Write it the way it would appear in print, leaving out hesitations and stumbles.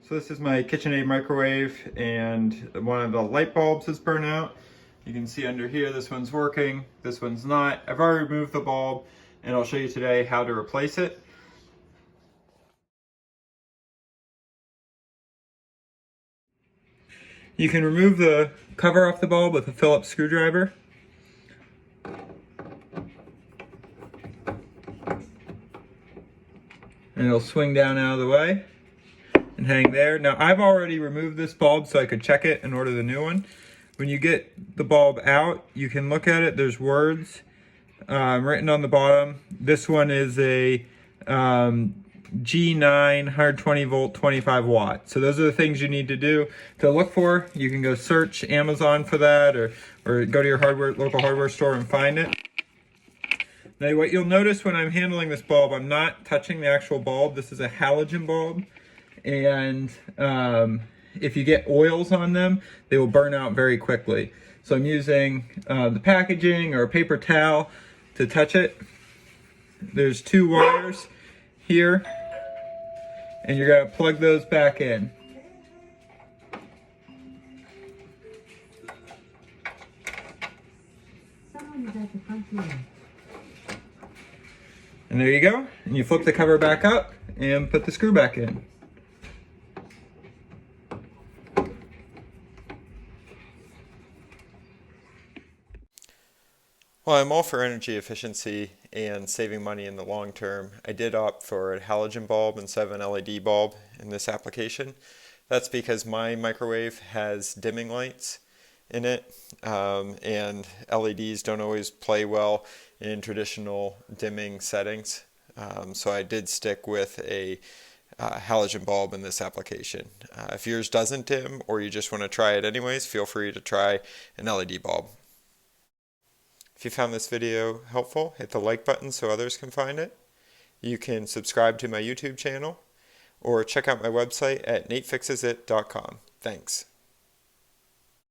So this is my Kitchenaid microwave, and one of the light bulbs is burnt out. You can see under here, this one's working, this one's not. I've already removed the bulb, and I'll show you today how to replace it. You can remove the cover off the bulb with a Phillips screwdriver. And it'll swing down out of the way and hang there. Now I've already removed this bulb so I could check it and order the new one. When you get the bulb out, you can look at it. There's words written on the bottom. This one is a G9 120 volt 25 watt. So those are the things you need to do to look for. You can go search Amazon for that, or go to your local hardware store and find it. Now what you'll notice when I'm handling this bulb, I'm not touching the actual bulb. This is a halogen bulb, and if you get oils on them, they will burn out very quickly. So I'm using the packaging or a paper towel to touch it. There's two wires here, and you're gonna plug those back in. And there you go. And you flip the cover back up and put the screw back in. Well, I'm all for energy efficiency and saving money in the long term. I did opt for a halogen bulb instead of an LED bulb in this application. That's because my microwave has dimming lights in it, and LEDs don't always play well in traditional dimming settings. So I did stick with a halogen bulb in this application. If yours doesn't dim, or you just want to try it anyways, feel free to try an LED bulb. If you found this video helpful, hit the like button so others can find it. You can subscribe to my YouTube channel, or check out my website at natefixesit.com. Thanks.